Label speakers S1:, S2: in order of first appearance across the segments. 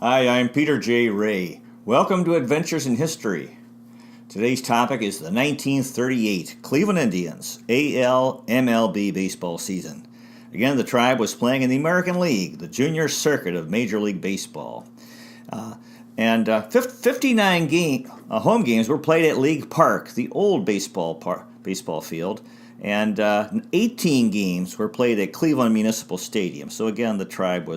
S1: Hi, I'm Peter J. Ray. Welcome to Adventures in History. Today's topic is the 1938 Cleveland Indians AL MLB baseball season. Again, the tribe was playing in the American League, the junior circuit of Major League Baseball. 59 home games were played at League Park, the old baseball field, and 18 games were played at Cleveland Municipal Stadium. So again, the tribe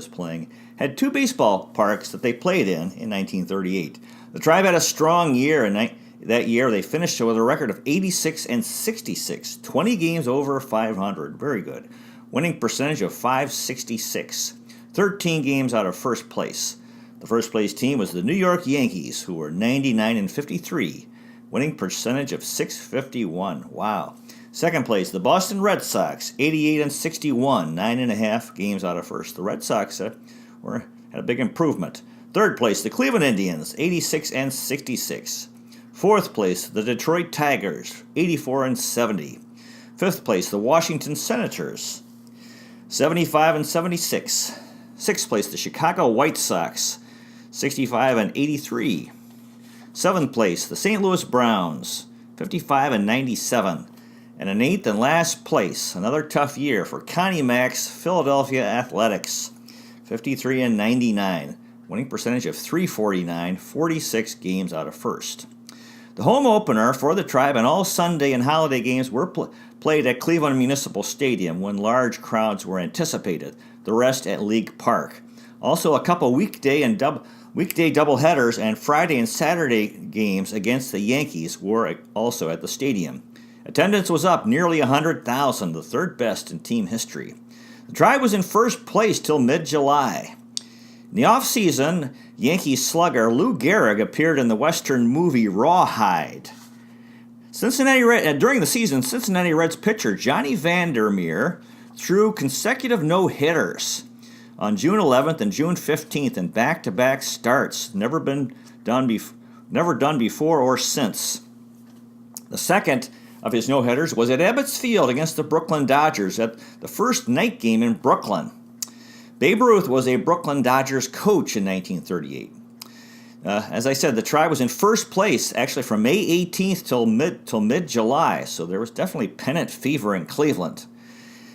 S1: had two baseball parks that they played in 1938. The tribe had a strong year, and that year they finished with a record of 86-66, 20 games over 500, very good. Winning percentage of .566, 13 games out of first place. The first place team was the New York Yankees, who were 99-53, winning percentage of .651. Wow. Second place, the Boston Red Sox, 88-61, 9.5 games out of first. The Red Sox had a big improvement. Third place, the Cleveland Indians, 86-66. Fourth place, the Detroit Tigers, 84-70. Fifth place, the Washington Senators, 75-76. Sixth place, the Chicago White Sox, 65-83. Seventh place, the St. Louis Browns, 55-97. And in eighth and last place, another tough year for Connie Mack's Philadelphia Athletics, 53-99, winning percentage of .349, 46 games out of first. The home opener for the tribe and all Sunday and holiday games were played at Cleveland Municipal Stadium when large crowds were anticipated, the rest at League Park. Also, a couple weekday doubleheaders and Friday and Saturday games against the Yankees were also at the stadium. Attendance was up nearly 100,000, the third best in team history. The tribe was in first place till mid-July. In the off-season, Yankees slugger Lou Gehrig appeared in the Western movie Rawhide. During the season, Cincinnati Reds pitcher Johnny Vandermeer threw consecutive no-hitters on June 11th and June 15th in back-to-back starts, never done before or since. The second of his no-hitters was at Ebbets Field against the Brooklyn Dodgers at the first night game in Brooklyn. Babe Ruth was a Brooklyn Dodgers coach in 1938. As I said, the tribe was in first place actually from May 18th till mid-July, so there was definitely pennant fever in Cleveland.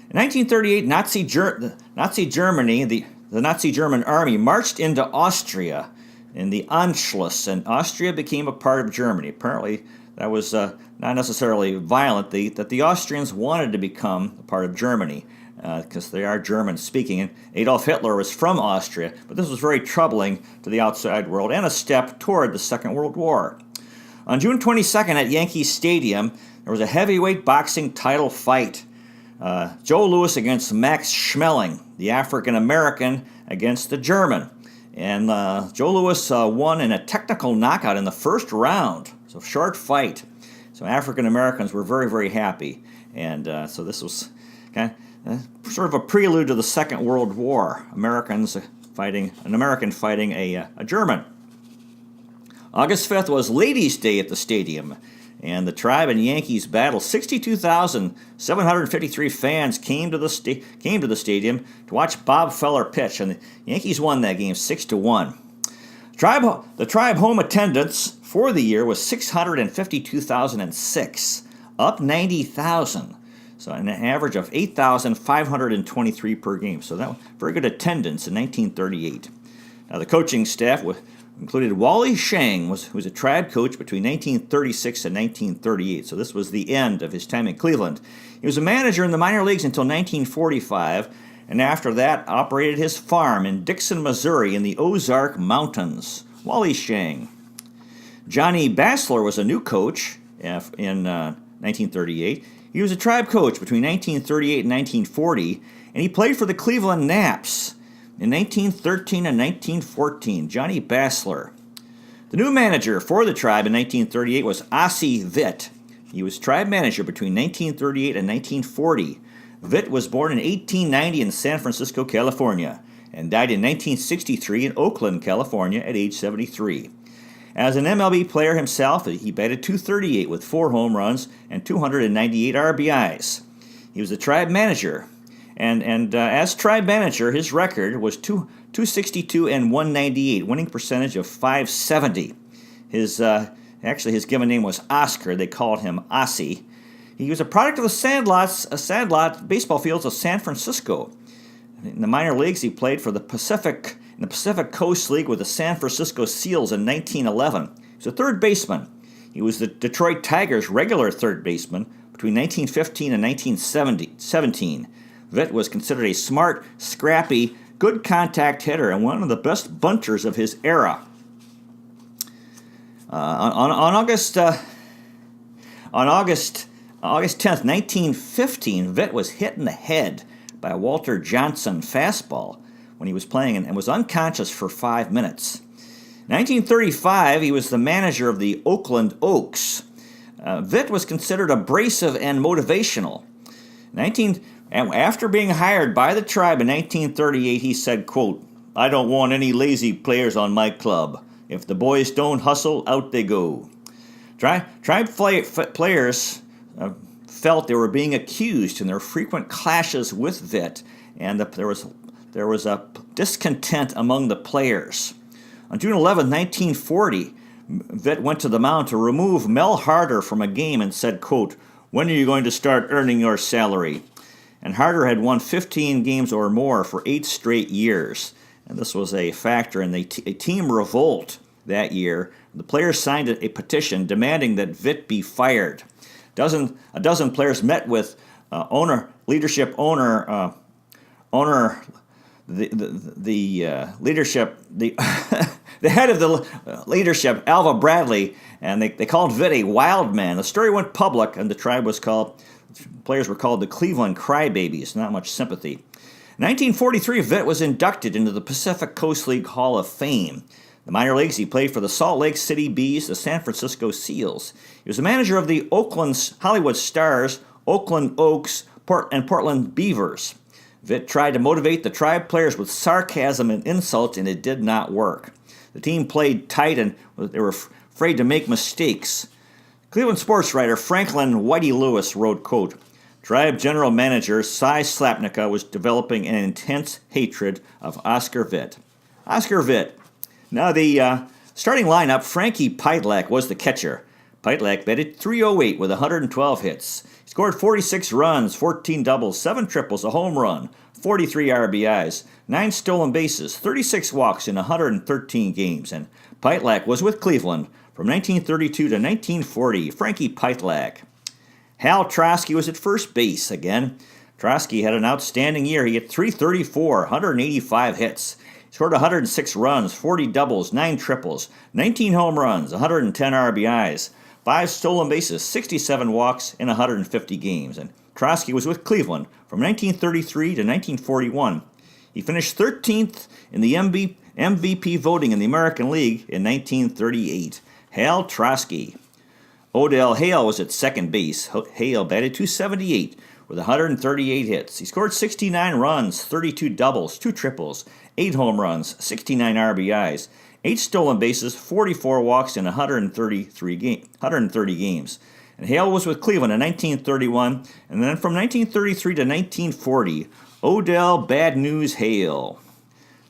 S1: In 1938, Nazi Germany, the Nazi German army, marched into Austria in the Anschluss, and Austria became a part of Germany. Apparently, that was not necessarily violent, that the Austrians wanted to become a part of Germany, because they are German-speaking, and Adolf Hitler was from Austria, but this was very troubling to the outside world and a step toward the Second World War. On June 22nd at Yankee Stadium, there was a heavyweight boxing title fight. Joe Louis against Max Schmeling, the African-American against the German. And Joe Louis won in a technical knockout in the first round. So short fight. So African-Americans were very, very happy. And so this was kind of sort of a prelude to the Second World War. An American fighting a German. August 5th was Ladies' Day at the stadium, and the tribe and Yankees battle. 62,753 fans came to the stadium to watch Bob Feller pitch, and the Yankees won that game 6-1. The tribe home attendance for the year was 652,006, up 90,000. So an average of 8,523 per game. So that was very good attendance in 1938. Now the coaching staff included Wally Shang, who was a tribe coach between 1936 and 1938. So this was the end of his time in Cleveland. He was a manager in the minor leagues until 1945, and after that operated his farm in Dixon, Missouri in the Ozark Mountains. Wally Shang. Johnny Bassler was a new coach in 1938. He was a tribe coach between 1938 and 1940, and he played for the Cleveland Naps in 1913 and 1914, Johnny Bassler. The new manager for the tribe in 1938 was Ossie Witt. He was tribe manager between 1938 and 1940. Witt was born in 1890 in San Francisco, California, and died in 1963 in Oakland, California at age 73. As an MLB player himself, he batted .238 with 4 home runs and 298 RBIs. He was the tribe manager, and as tribe manager, his record was 262 and 198, winning percentage of .570. His given name was Oscar. They called him Ossie. He was a product of the Sandlot baseball fields of San Francisco. In the minor leagues, he played for the Pacific Coast League with the San Francisco Seals in 1911. He was a third baseman. He was the Detroit Tigers' regular third baseman between 1915 and 1917. Vitt was considered a smart, scrappy, good contact hitter and one of the best bunters of his era. On August 10th, 1915, Vitt was hit in the head by a Walter Johnson fastball when he was playing and was unconscious for 5 minutes. In 1935, he was the manager of the Oakland Oaks. Vitt was considered abrasive and motivational. After being hired by the Tribe in 1938, he said, quote, "I don't want any lazy players on my club. If the boys don't hustle, out they go." Tribe players felt they were being accused in their frequent clashes with Vitt, and there was a discontent among the players. On June 11, 1940, Vitt went to the mound to remove Mel Harder from a game and said, quote, "When are you going to start earning your salary?" And Harder had won 15 games or more for 8 straight years. And this was a factor in a team revolt that year. The players signed a petition demanding that Vitt be fired. A dozen players met with the head of the leadership, Alva Bradley, and they called Vitt a wild man. The story went public, and players were called the Cleveland Crybabies. Not much sympathy. In 1943, Vitt was inducted into the Pacific Coast League Hall of Fame. The minor leagues, he played for the Salt Lake City Bees, the San Francisco Seals. He was the manager of the Oakland Hollywood Stars, Oakland Oaks, and Portland Beavers. Vitt tried to motivate the Tribe players with sarcasm and insults, and it did not work. The team played tight, and they were afraid to make mistakes. Cleveland sports writer Franklin Whitey Lewis wrote, quote, "Tribe general manager Cy Slapnicka was developing an intense hatred of Oscar Vitt." Oscar Vitt. Now, the starting lineup, Frankie Pitelak was the catcher. Pitelak batted .308 with 112 hits. He scored 46 runs, 14 doubles, 7 triples, a home run, 43 RBIs, 9 stolen bases, 36 walks in 113 games. And Pitelak was with Cleveland from 1932 to 1940. Frankie Pitelak. Hal Trosky was at first base again. Trosky had an outstanding year. He hit .334, 185 hits. Scored 106 runs, 40 doubles, 9 triples, 19 home runs, 110 RBIs, 5 stolen bases, 67 walks in 150 games. And Trosky was with Cleveland from 1933 to 1941. He finished 13th in the MVP voting in the American League in 1938. Hal Trosky. Odell Hale was at second base. Hale batted .278 with 138 hits. He scored 69 runs, 32 doubles, 2 triples, 8 home runs, 69 RBIs, 8 stolen bases, 44 walks in 130 games. And Hale was with Cleveland in 1931, and then from 1933 to 1940, Odell Bad News Hale.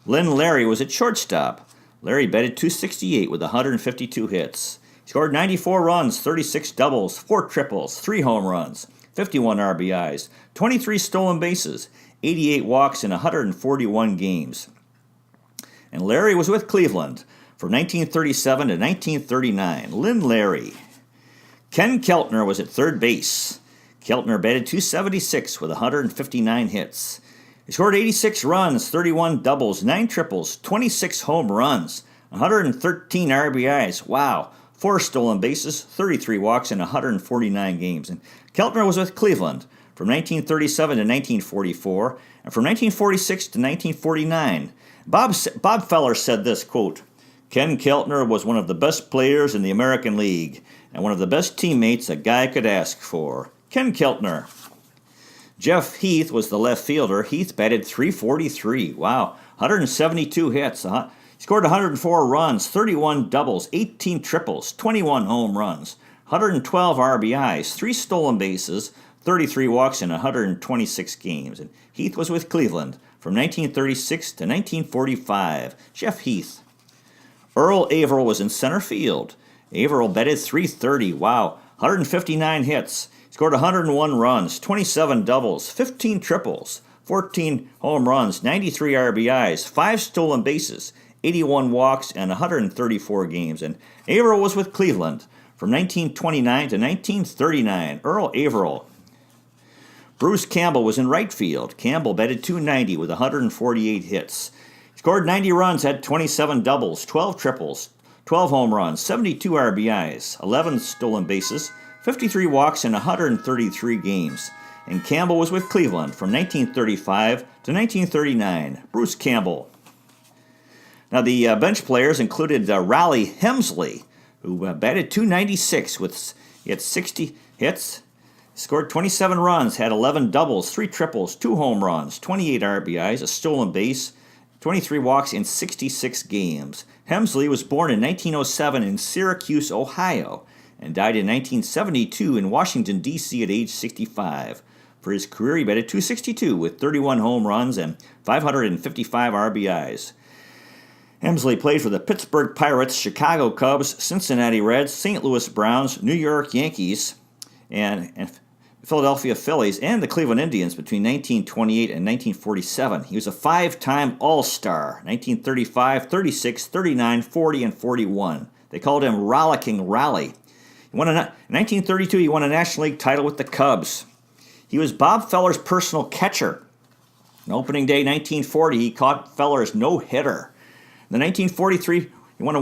S1: Lynn Larry was at shortstop. Larry batted .268 with 152 hits. He scored 94 runs, 36 doubles, 4 triples, 3 home runs, 51 RBIs, 23 stolen bases, 88 walks in 141 games. And Larry was with Cleveland from 1937 to 1939. Lynn Larry. Ken Keltner was at third base. Keltner batted .276 with 159 hits. He scored 86 runs, 31 doubles, 9 triples, 26 home runs, 113 RBIs. Wow. 4 stolen bases, 33 walks in 149 games. And Keltner was with Cleveland from 1937 to 1944, and from 1946 to 1949. Bob Feller said this, quote, "Ken Keltner was one of the best players in the American League, and one of the best teammates a guy could ask for." Ken Keltner. Jeff Heath was the left fielder. Heath batted .343. Wow, 172 hits. He scored 104 runs, 31 doubles, 18 triples, 21 home runs, 112 RBIs, 3 stolen bases, 33 walks in 126 games. And Heath was with Cleveland from 1936 to 1945. Jeff Heath. Earl Averill was in center field. Averill batted .330. Wow, 159 hits. He scored 101 runs, 27 doubles, 15 triples, 14 home runs, 93 RBIs, 5 stolen bases, 81 walks, and 134 games. And Averill was with Cleveland from 1929 to 1939. Earl Averill. Bruce Campbell was in right field. Campbell batted .290 with 148 hits. He scored 90 runs, had 27 doubles, 12 triples, 12 home runs, 72 RBIs, 11 stolen bases, 53 walks, and 133 games. And Campbell was with Cleveland from 1935 to 1939. Bruce Campbell. Now the bench players included Raleigh Hemsley, who batted .296 with he had 60 hits, scored 27 runs, had 11 doubles, 3 triples, 2 home runs, 28 RBIs, a stolen base, 23 walks in 66 games. Hemsley was born in 1907 in Syracuse, Ohio, and died in 1972 in Washington, D.C. at age 65. For his career, he batted .262 with 31 home runs and 555 RBIs. Hemsley played for the Pittsburgh Pirates, Chicago Cubs, Cincinnati Reds, St. Louis Browns, New York Yankees, and Philadelphia Phillies, and the Cleveland Indians between 1928 and 1947. He was a 5-time All-Star, 1935, 36, 39, 40, and 41. They called him Rollicking Raleigh. In 1932, he won a National League title with the Cubs. He was Bob Feller's personal catcher. On opening day 1940, he caught Feller's no-hitter. In 1943, he won a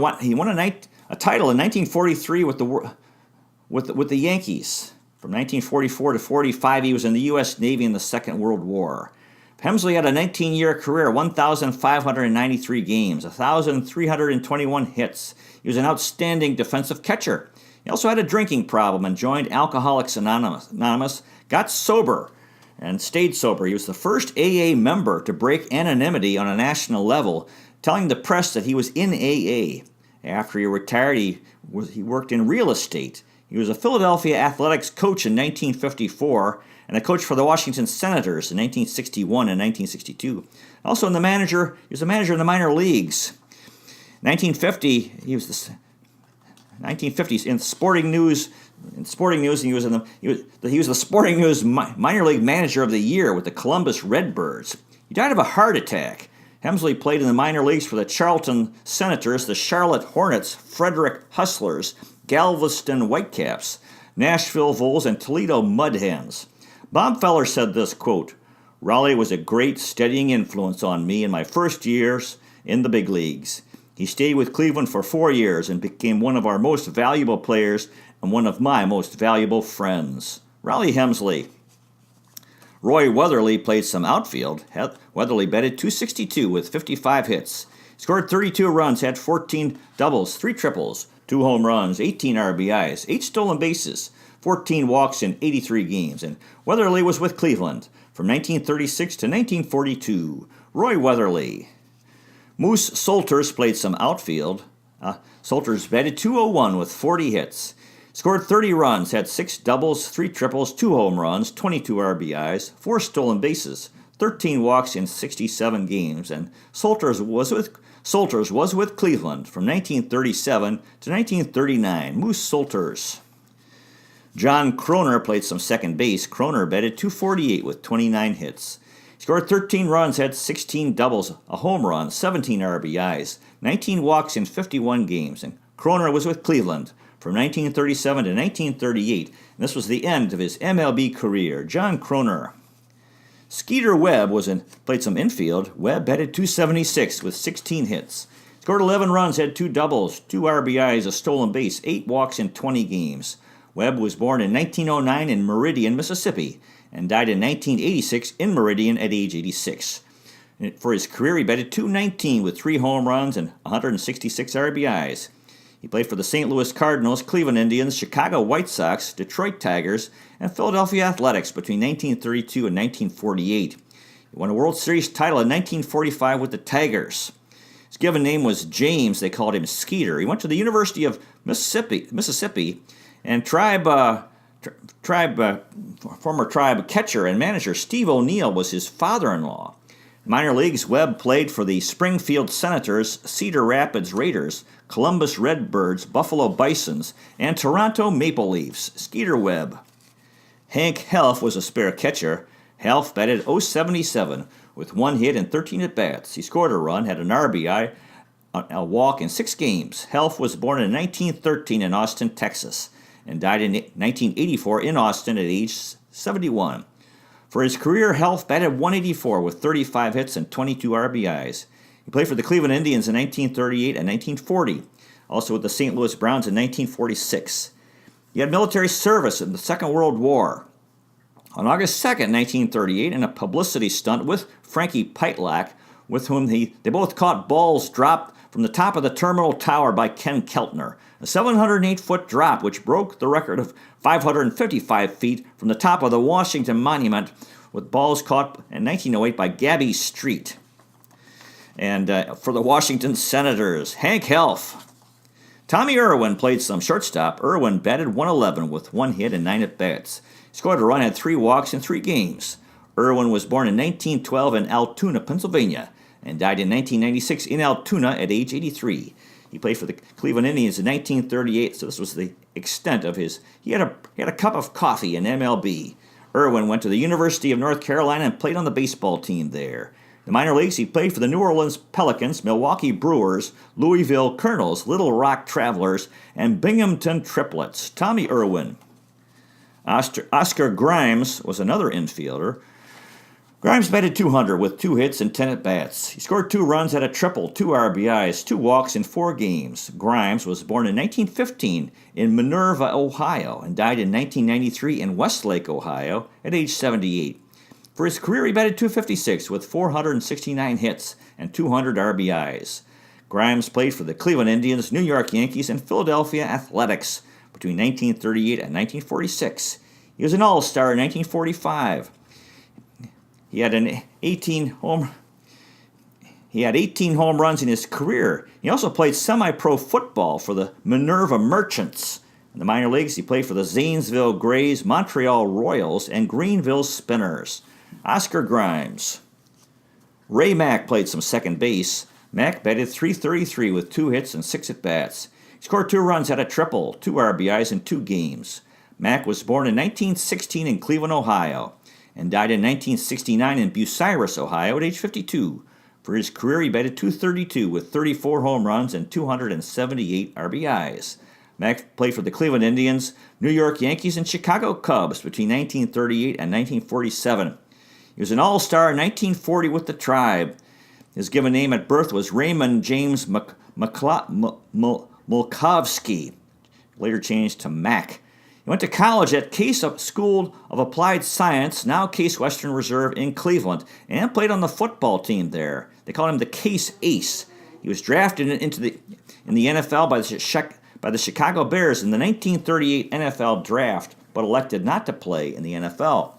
S1: title in 1943 with the Yankees. From 1944 to 45, he was in the U.S. Navy in the Second World War. Hemsley had a 19-year career, 1,593 games, 1,321 hits. He was an outstanding defensive catcher. He also had a drinking problem and joined Alcoholics Anonymous, got sober, and stayed sober. He was the first AA member to break anonymity on a national level, telling the press that he was in AA. After he retired, he worked in real estate. He was a Philadelphia athletics coach in 1954 and a coach for the Washington Senators in 1961 and 1962. Also, he was a manager in the minor leagues. 1950s in Sporting News. In Sporting News, he was the Sporting News minor league manager of the year with the Columbus Redbirds. He died of a heart attack. Hemsley played in the minor leagues for the Charlton Senators, the Charlotte Hornets, Frederick Hustlers, Galveston Whitecaps, Nashville Vols, and Toledo Mud Hens. Bob Feller said this, quote, "Raleigh was a great steadying influence on me in my first years in the big leagues. He stayed with Cleveland for 4 years and became one of our most valuable players and one of my most valuable friends." Raleigh Hemsley. Roy Weatherly played some outfield. Weatherly batted .262 with 55 hits. He scored 32 runs, had 14 doubles, 3 triples, 2 home runs, 18 RBIs, 8 stolen bases, 14 walks in 83 games. And Weatherly was with Cleveland from 1936 to 1942. Roy Weatherly. Moose Solters played some outfield. Solters batted .201 with 40 hits. Scored 30 runs, had 6 doubles, 3 triples, 2 home runs, 22 RBIs, 4 stolen bases, 13 walks in 67 games, and Solters was with Cleveland from 1937 to 1939. Moose Solters. John Kroner played some second base. Kroner batted .248 with 29 hits. He scored 13 runs, had 16 doubles, a home run, 17 RBIs, 19 walks in 51 games, and Kroner was with Cleveland from 1937 to 1938, and this was the end of his MLB career. John Kroner. Skeeter Webb played some infield. Webb batted .276 with 16 hits. Scored 11 runs, had 2 doubles, 2 RBIs, a stolen base, 8 walks in 20 games. Webb was born in 1909 in Meridian, Mississippi, and died in 1986 in Meridian at age 86. For his career, he batted .219 with 3 home runs and 166 RBIs. He played for the St. Louis Cardinals, Cleveland Indians, Chicago White Sox, Detroit Tigers, and Philadelphia Athletics between 1932 and 1948. He won a World Series title in 1945 with the Tigers. His given name was James. They called him Skeeter. He went to the University of Mississippi, and former tribe catcher and manager Steve O'Neill was his father-in-law. Minor leagues, Webb played for the Springfield Senators, Cedar Rapids Raiders, Columbus Redbirds, Buffalo Bisons, and Toronto Maple Leafs. Skeeter Webb. Hank Helf was a spare catcher. Helf batted .077 with 1 hit and 13 at-bats. He scored a run, had an RBI, a walk in 6 games. Helf was born in 1913 in Austin, Texas, and died in 1984 in Austin at age 71. For his career, Helf batted .184 with 35 hits and 22 RBIs. He played for the Cleveland Indians in 1938 and 1940, also with the St. Louis Browns in 1946. He had military service in the Second World War. On August 2nd, 1938, in a publicity stunt with Frankie Pitelack, with whom they both caught balls dropped from the top of the terminal tower by Ken Keltner, a 708-foot drop which broke the record of 555 feet from the top of the Washington Monument, with balls caught in 1908 by Gabby Street. And for the Washington Senators, Hank Helf. Tommy Irwin played some shortstop. Irwin batted .111 with 1 hit and 9 at-bats. He scored a run, had 3 walks in 3 games. Irwin was born in 1912 in Altoona, Pennsylvania, and died in 1996 in Altoona at age 83. He played for the Cleveland Indians in 1938, so this was the extent of his. He had a cup of coffee in MLB. Irwin went to the University of North Carolina and played on the baseball team there. In the minor leagues, he played for the New Orleans Pelicans, Milwaukee Brewers, Louisville Colonels, Little Rock Travelers, and Binghamton Triplets. Tommy Irwin. Oscar Grimes was another infielder. Grimes batted .200 with 2 hits and 10 at-bats. He scored 2 runs, had a triple, 2 RBIs, 2 walks in 4 games. Grimes was born in 1915 in Minerva, Ohio, and died in 1993 in Westlake, Ohio, at age 78. For his career, he batted .256 with 469 hits and 200 RBIs. Grimes played for the Cleveland Indians, New York Yankees, and Philadelphia Athletics between 1938 and 1946. He was an All-Star in 1945. He had 18 home runs in his career. He also played semi-pro football for the Minerva Merchants. In the minor leagues, he played for the Zanesville Grays, Montreal Royals, and Greenville Spinners. Oscar Grimes. Ray Mack played some second base. Mack batted .333 with 2 hits and 6 at-bats. He scored 2 runs, had a triple, 2 RBIs in 2 games. Mack was born in 1916 in Cleveland, Ohio, and died in 1969 in Bucyrus, Ohio, at age 52. For his career, he batted .232 with 34 home runs and 278 RBIs. Mack played for the Cleveland Indians, New York Yankees, and Chicago Cubs between 1938 and 1947. He was an All-Star in 1940 with the Tribe. His given name at birth was Raymond James Mulkovsky, later changed to Mack. He went to college at Case School of Applied Science, now Case Western Reserve in Cleveland, and played on the football team there. They called him the Case Ace. He was drafted in the NFL by the Chicago Bears in the 1938 NFL Draft, but elected not to play in the NFL.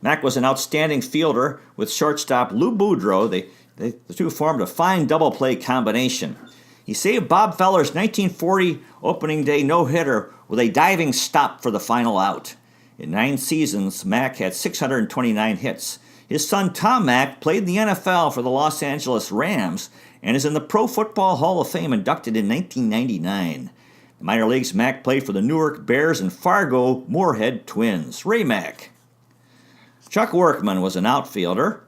S1: Mack was an outstanding fielder with shortstop Lou Boudreau. The two formed a fine double-play combination. He saved Bob Feller's 1940 opening day no-hitter with a diving stop for the final out. In 9 seasons, Mack had 629 hits. His son Tom Mack played in the NFL for the Los Angeles Rams and is in the Pro Football Hall of Fame, inducted in 1999. In the minor leagues, Mack played for the Newark Bears and Fargo Moorhead Twins. Ray Mack. Chuck Workman was an outfielder.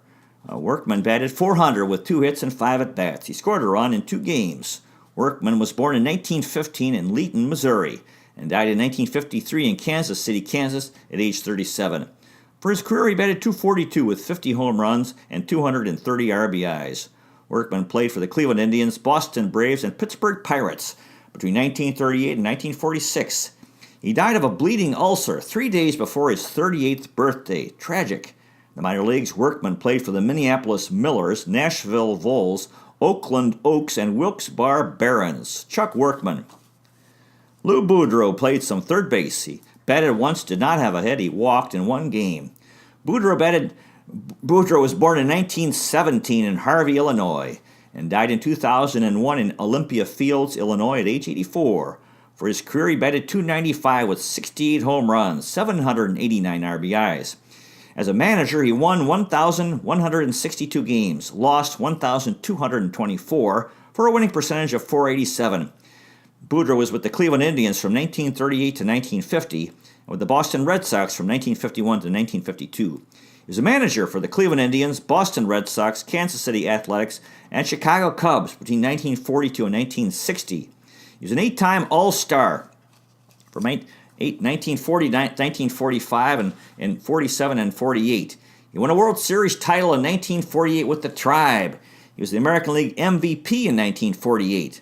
S1: Workman batted .400 with 2 hits and 5 at-bats. He scored a run in 2 games. Workman was born in 1915 in Leeton, Missouri, and died in 1953 in Kansas City, Kansas, at age 37. For his career, he batted .242 with 50 home runs and 230 RBIs. Workman played for the Cleveland Indians, Boston Braves, and Pittsburgh Pirates between 1938 and 1946. He died of a bleeding ulcer 3 days before his 38th birthday. Tragic. In the minor leagues, Workman played for the Minneapolis Millers, Nashville Vols, Oakland Oaks, and Wilkes-Barre Barons. Chuck Workman. Lou Boudreau played some third base. He batted once, did not have a hit. He walked in 1 game. Boudreau was born in 1917 in Harvey, Illinois, and died in 2001 in Olympia Fields, Illinois, at age 84. For his career, he batted .295 with 68 home runs, 789 RBIs. As a manager, he won 1,162 games, lost 1,224 for a winning percentage of .487. Boudreau was with the Cleveland Indians from 1938 to 1950, and with the Boston Red Sox from 1951 to 1952. He was a manager for the Cleveland Indians, Boston Red Sox, Kansas City Athletics, and Chicago Cubs between 1942 and 1960. He was an 8-time All-Star from 1940, 1945, and 47 and 48. He won a World Series title in 1948 with the Tribe. He was the American League MVP in 1948.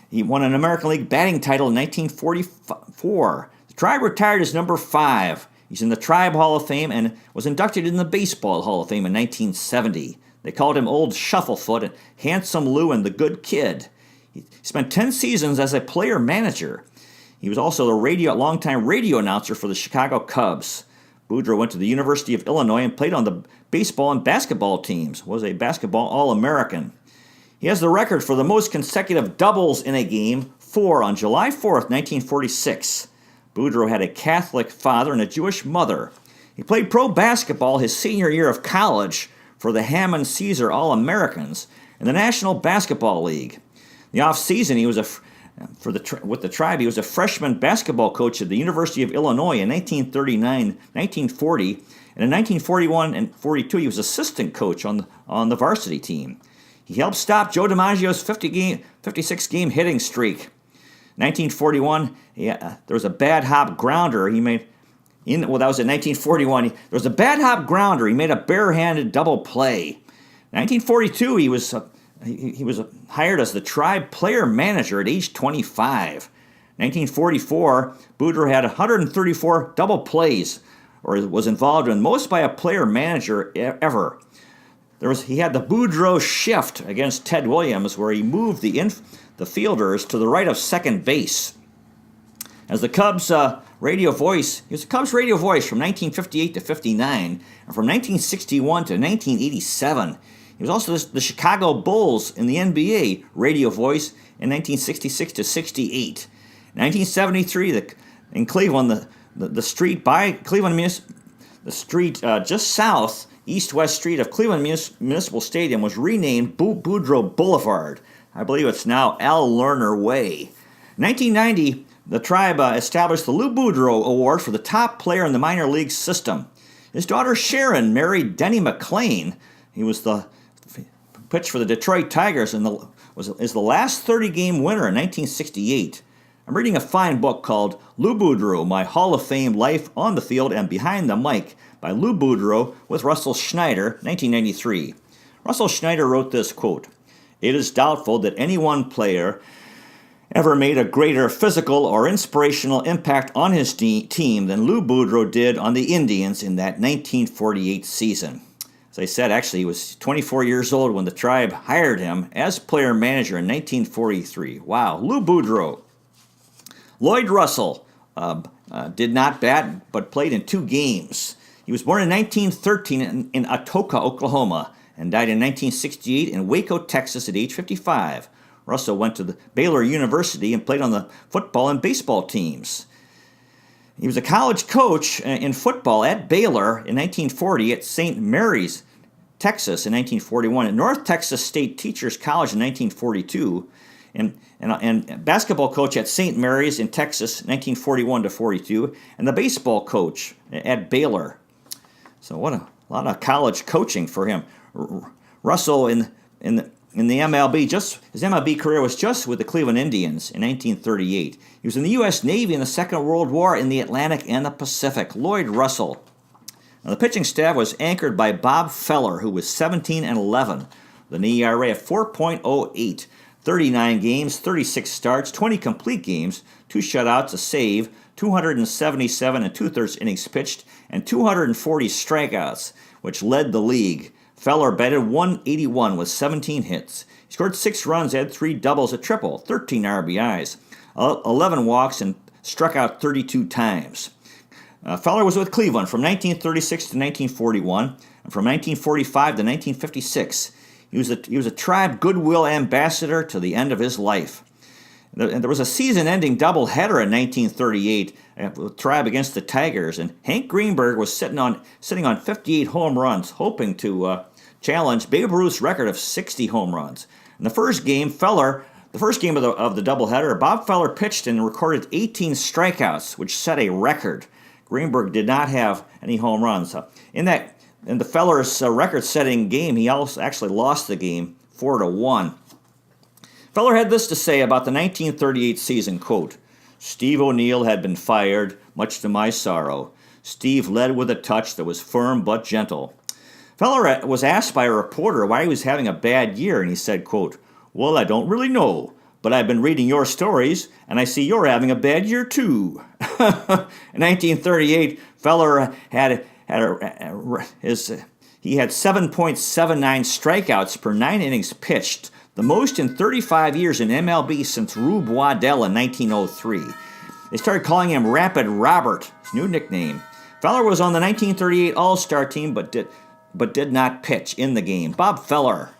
S1: He won an American League batting title in 1944. The Tribe retired as number 5. He's in the Tribe Hall of Fame and was inducted in the Baseball Hall of Fame in 1970. They called him Old Shufflefoot and Handsome Lou and the Good Kid. He spent 10 seasons as a player-manager. He was also a longtime radio announcer for the Chicago Cubs. Boudreau went to the University of Illinois and played on the baseball and basketball teams, was a basketball All-American. He has the record for the most consecutive doubles in a game, 4 on July 4th, 1946. Boudreau had a Catholic father and a Jewish mother. He played pro basketball his senior year of college for the Hammond Caesar All-Americans in the National Basketball League. In the off-season, he was with the Tribe. He was a freshman basketball coach at the University of Illinois in 1939, 1940, and in 1941 and 42, he was assistant coach on the varsity team. He helped stop Joe DiMaggio's 56-game hitting streak. 1941, there was a bad hop grounder he made. That was in 1941. There was a bad hop grounder. He made a barehanded double play. 1942, he was hired as the Tribe player manager at age 25. 1944, Boudreau had 134 double plays, or was involved in most by a player manager ever. He had the Boudreau shift against Ted Williams, where he moved the fielders to the right of second base. As the Cubs radio voice, he was the Cubs radio voice from 1958 to 59, and from 1961 to 1987. He was also the Chicago Bulls in the NBA radio voice in 1966 to 68. In 1973, in Cleveland, the street by Cleveland, the street just south, east-west street of Cleveland Municipal Stadium was renamed Boudreau Boulevard. I believe it's now Al Lerner Way. In 1990, the Tribe established the Lou Boudreau Award for the top player in the minor league system. His daughter Sharon married Denny McLain. He was the pitch for the Detroit Tigers and is the last 30-game winner in 1968. I'm reading a fine book called Lou Boudreau, My Hall of Fame Life on the Field and Behind the Mic by Lou Boudreau with Russell Schneider, 1993. Russell Schneider wrote this, quote, "It is doubtful that any one player ever made a greater physical or inspirational impact on his team than Lou Boudreau did on the Indians in that 1948 season." As I said, actually, he was 24 years old when the Tribe hired him as player manager in 1943. Wow, Lou Boudreau. Lloyd Russell did not bat but played in 2 games. He was born in 1913 in Atoka, Oklahoma, and died in 1968 in Waco, Texas at age 55. Russell went to the Baylor University and played on the football and baseball teams. He was a college coach in football at Baylor in 1940, at St. Mary's, Texas in 1941, at North Texas State Teachers College in 1942, and basketball coach at St. Mary's in Texas, 1941 to 42, and the baseball coach at Baylor. So what a lot of college coaching for him. Russell in the MLB, his MLB career was just with the Cleveland Indians in 1938. He was in the U.S. Navy in the Second World War in the Atlantic and the Pacific. Lloyd Russell. Now, the pitching staff was anchored by Bob Feller, who was 17-11, with an ERA of 4.08, 39 games, 36 starts, 20 complete games, 2 shutouts, a save, 277 and 2/3 innings pitched, and 240 strikeouts, which led the league. Feller batted .181 with 17 hits. He scored 6 runs, had 3 doubles, a triple, 13 RBIs, 11 walks, and struck out 32 times. Feller was with Cleveland from 1936 to 1941, and from 1945 to 1956. He was a Tribe Goodwill Ambassador to the end of his life. And there was a season-ending doubleheader in 1938, Tribe against the Tigers, and Hank Greenberg was sitting on 58 home runs, hoping to challenge Babe Ruth's record of 60 home runs. In the first game, of the doubleheader, Bob Feller pitched and recorded 18 strikeouts, which set a record. Greenberg did not have any home runs. In the Feller's record-setting game, he also actually lost the game 4-1. Feller had this to say about the 1938 season, quote, "Steve O'Neill had been fired, much to my sorrow. Steve led with a touch that was firm but gentle." Feller was asked by a reporter why he was having a bad year, and he said, quote, "Well, I don't really know, but I've been reading your stories, and I see you're having a bad year too." In 1938, Feller had 7.79 strikeouts per 9 innings pitched, the most in 35 years in MLB since Rube Waddell in 1903. They started calling him Rapid Robert, his new nickname. Feller was on the 1938 All-Star team, but did not pitch in the game. Bob Feller.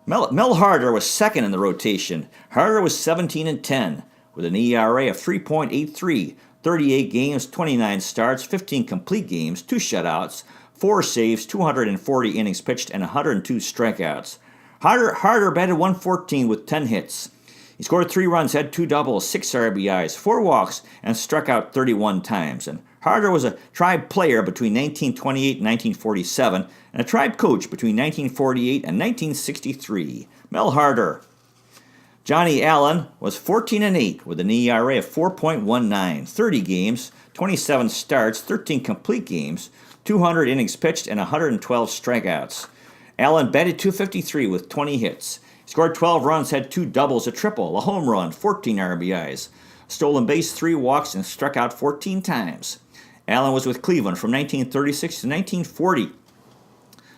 S1: Mel Harder was second in the rotation. Harder was 17-10 with an ERA of 3.83, 38 games, 29 starts, 15 complete games, 2 shutouts, 4 saves, 240 innings pitched, and 102 strikeouts. Harder batted .114 with 10 hits. He scored 3 runs, had 2 doubles, 6 RBIs, 4 walks, and struck out 31 times. And Harder was a Tribe player between 1928 and 1947, and a Tribe coach between 1948 and 1963. Mel Harder. Johnny Allen was 14-8 with an ERA of 4.19, 30 games, 27 starts, 13 complete games, 200 innings pitched, and 112 strikeouts. Allen batted .253 with 20 hits. He scored 12 runs, had 2 doubles, a triple, a home run, 14 RBIs, stolen base, 3 walks, and struck out 14 times. Allen was with Cleveland from 1936 to 1940.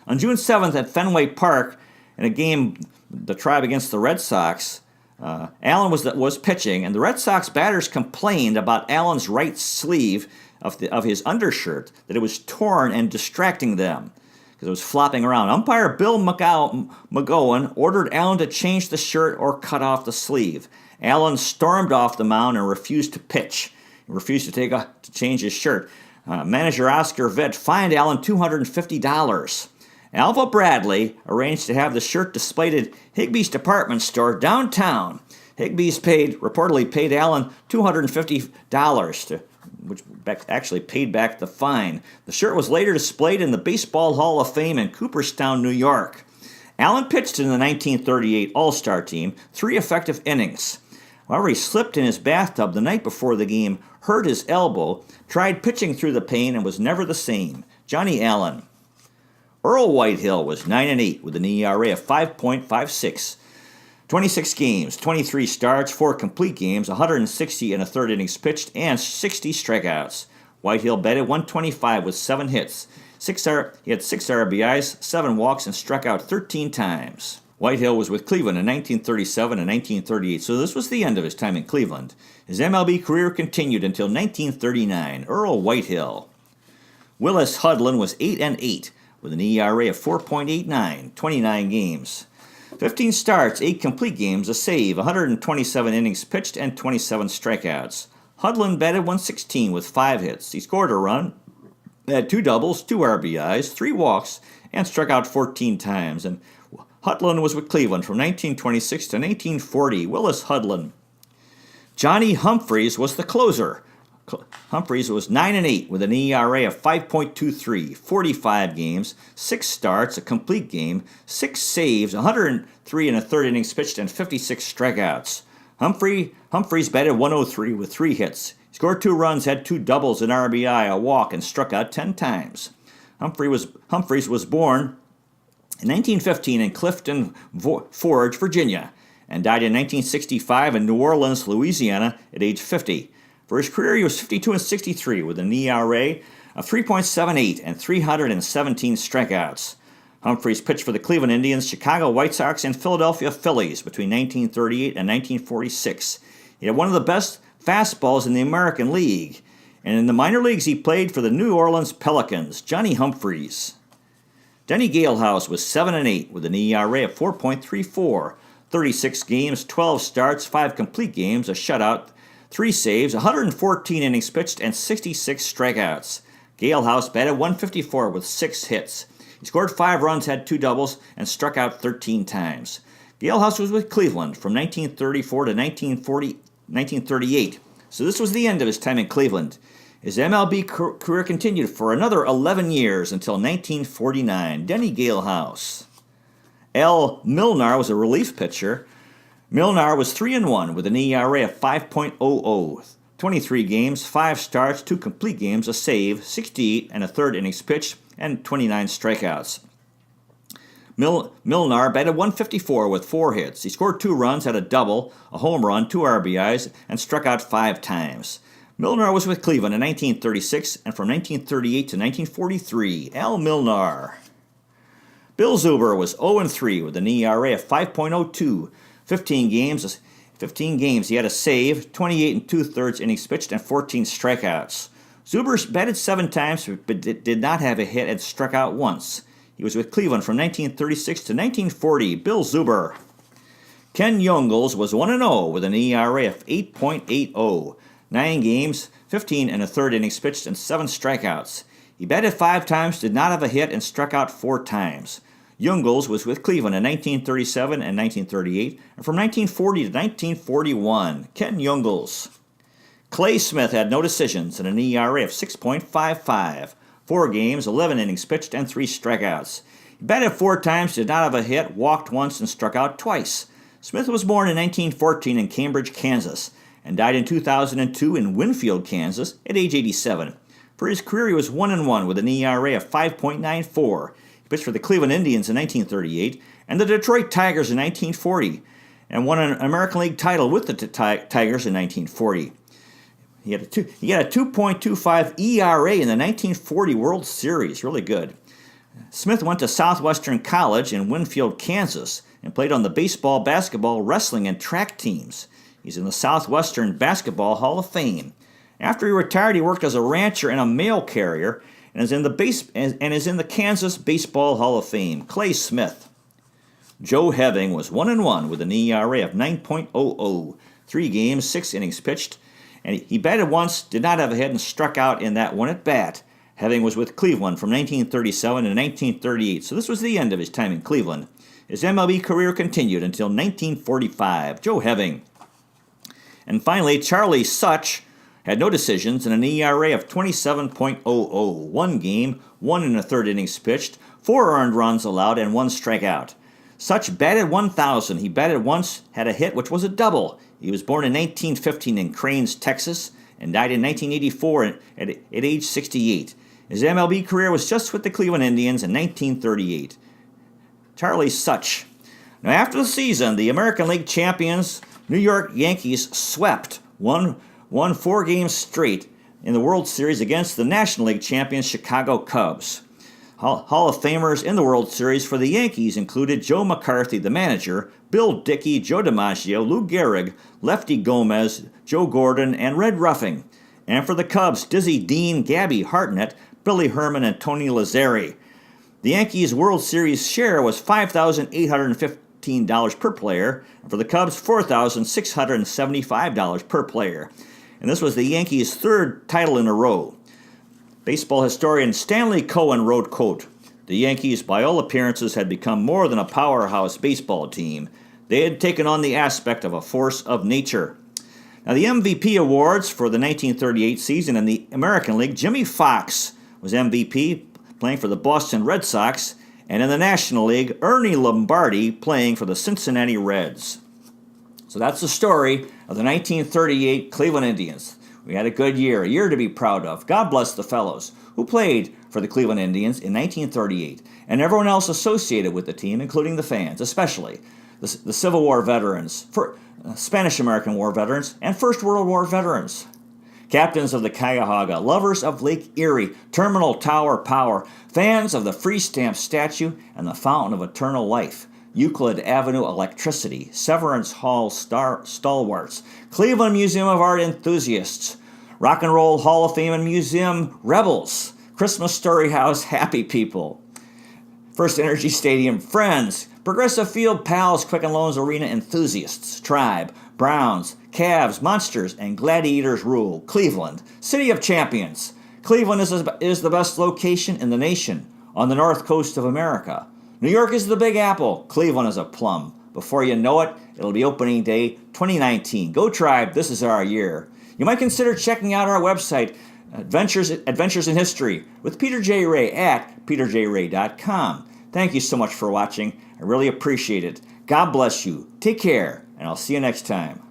S1: On June 7th at Fenway Park, in a game, the Tribe against the Red Sox, Allen was pitching, and the Red Sox batters complained about Allen's right sleeve of his undershirt, that it was torn and distracting them because it was flopping around. Umpire Bill McGowan ordered Allen to change the shirt or cut off the sleeve. Allen stormed off the mound and refused to pitch. He refused to change his shirt. Manager Oscar Vett fined Allen $250. Alva Bradley arranged to have the shirt displayed at Higbee's department store downtown. Higbee's reportedly paid Allen $250, which actually paid back the fine. The shirt was later displayed in the Baseball Hall of Fame in Cooperstown, New York. Allen pitched in the 1938 All-Star team 3 effective innings. However, he slipped in his bathtub the night before the game, hurt his elbow, tried pitching through the pain, and was never the same. Johnny Allen. Earl Whitehill was 9-8 with an ERA of 5.56. 26 games, 23 starts, 4 complete games, 160 and a third innings pitched, and 60 strikeouts. Whitehill batted .125 with 7 hits. He had 6 RBIs, 7 walks, and struck out 13 times. Whitehill was with Cleveland in 1937 and 1938, so this was the end of his time in Cleveland. His MLB career continued until 1939. Earl Whitehill. Willis Hudlin was 8-8 with an ERA of 4.89, 29 games. 15 starts, 8 complete games, a save, 127 innings pitched, and 27 strikeouts. Hudlin batted .116 with 5 hits. He scored a run, had 2 doubles, 2 RBIs, 3 walks, and struck out 14 times. And Hudlin was with Cleveland from 1926 to 1940. Willis Hudlin. Johnny Humphreys was the closer. Humphreys was 9-8 with an ERA of 5.23, 45 games, 6 starts, a complete game, 6 saves, 103 and a third innings pitched, and 56 strikeouts. Humphreys batted .103 with 3 hits. He scored 2 runs, had 2 doubles, an RBI, a walk, and struck out 10 times. Humphreys was born in 1915 in Clifton Forge, Virginia, and died in 1965 in New Orleans, Louisiana, at age 50. For his career, he was 52-63 with an ERA of 3.78 and 317 strikeouts. Humphreys pitched for the Cleveland Indians, Chicago White Sox, and Philadelphia Phillies between 1938 and 1946. He had one of the best fastballs in the American League, and in the minor leagues he played for the New Orleans Pelicans. Johnny Humphreys. Denny Galehouse was 7-8 with an ERA of 4.34, 36 games, 12 starts, 5 complete games, a shutout, 3 saves, 114 innings pitched, and 66 strikeouts. Gale House batted .154 with 6 hits. He scored 5 runs, had 2 doubles, and struck out 13 times. Gale House was with Cleveland from 1934 to 1938. So this was the end of his time in Cleveland. His MLB career continued for another 11 years until 1949. Denny Gale House. Al Milnar was a relief pitcher. Milnar was 3-1 with an ERA of 5.00. 23 games, 5 starts, 2 complete games, a save, 68 and a third innings pitched, and 29 strikeouts. Milnar batted .154 with 4 hits. He scored 2 runs, had a double, a home run, 2 RBIs, and struck out 5 times. Milnar was with Cleveland in 1936 and from 1938 to 1943. Al Milnar. Bill Zuber was 0-3 with an ERA of 5.02. 15 games, he had a save, 28 and 2/3 innings pitched, and 14 strikeouts. Zuber batted 7 times, but did not have a hit and struck out once. He was with Cleveland from 1936 to 1940. Bill Zuber. Ken Youngles was 1-0 with an ERA of 8.80. 9 games, 15 and a third innings pitched, and 7 strikeouts. He batted 5 times, did not have a hit, and struck out 4 times. Youngles was with Cleveland in 1937 and 1938, and from 1940 to 1941. Ken Youngles. Clay Smith had no decisions and an ERA of 6.55. 4 games, 11 innings pitched, and 3 strikeouts. He batted 4 times, did not have a hit, walked once, and struck out twice. Smith was born in 1914 in Cambridge, Kansas, and died in 2002 in Winfield, Kansas, at age 87. For his career, he was 1-1 with an ERA of 5.94. He pitched for the Cleveland Indians in 1938 and the Detroit Tigers in 1940, and won an American League title with the Tigers in 1940. He had a 2.25 ERA in the 1940 World Series. Really good. Smith went to Southwestern College in Winfield, Kansas, and played on the baseball, basketball, wrestling, and track teams. He's in the Southwestern Basketball Hall of Fame. After he retired, he worked as a rancher and a mail carrier, and is in the Kansas Baseball Hall of Fame. Clay Smith. Joe Heving was 1-1 with an ERA of 9.00. 3 games, 6 innings pitched, and he batted once, did not have a hit, and struck out in that one at bat. Heving was with Cleveland from 1937 to 1938, so this was the end of his time in Cleveland. His MLB career continued until 1945. Joe Heving. And finally, Charlie Such had no decisions and an ERA of 27.00. 1 game, 1 1/3 innings pitched, 4 earned runs allowed, and 1 strikeout. Such batted 1,000. He batted once, had a hit, which was a double. He was born in 1915 in Cranes, Texas, and died in 1984 at age 68. His MLB career was just with the Cleveland Indians in 1938. Charlie Such. Now, after the season, the American League champions, New York Yankees, swept, won 4 games straight in the World Series against the National League champions Chicago Cubs. Hall of Famers in the World Series for the Yankees included Joe McCarthy, the manager, Bill Dickey, Joe DiMaggio, Lou Gehrig, Lefty Gomez, Joe Gordon, and Red Ruffing. And for the Cubs, Dizzy Dean, Gabby Hartnett, Billy Herman, and Tony Lazzari. The Yankees' World Series share was $5,815 per player, and for the Cubs, $4,675 per player. And this was the Yankees' 3rd title in a row. Baseball historian Stanley Cohen wrote, quote, "The Yankees, by all appearances, had become more than a powerhouse baseball team. They had taken on the aspect of a force of nature." Now, the MVP awards for the 1938 season in the American League, Jimmy Fox was MVP, playing for the Boston Red Sox, and in the National League, Ernie Lombardi, playing for the Cincinnati Reds. So that's the story of the 1938 Cleveland Indians. We had a good year, a year to be proud of. God bless the fellows who played for the Cleveland Indians in 1938, and everyone else associated with the team, including the fans, especially the Civil War veterans, Spanish-American War veterans, and First World War veterans. Captains of the Cuyahoga, lovers of Lake Erie, Terminal Tower Power, fans of the Free Stamp Statue and the Fountain of Eternal Life, Euclid Avenue Electricity, Severance Hall Stalwarts, Cleveland Museum of Art enthusiasts, Rock and Roll Hall of Fame and Museum rebels, Christmas Story House happy people, First Energy Stadium friends, Progressive Field Pals Quicken Loans Arena enthusiasts, Tribe, Browns, Cavs, Monsters, and Gladiators rule. Cleveland, City of Champions. Cleveland is the best location in the nation on the north coast of America. New York is the Big Apple. Cleveland is a plum. Before you know it, it'll be opening day 2019. Go Tribe, this is our year. You might consider checking out our website, Adventures in History, with Peter J. Ray at peterjray.com. Thank you so much for watching. I really appreciate it. God bless you. Take care, and I'll see you next time.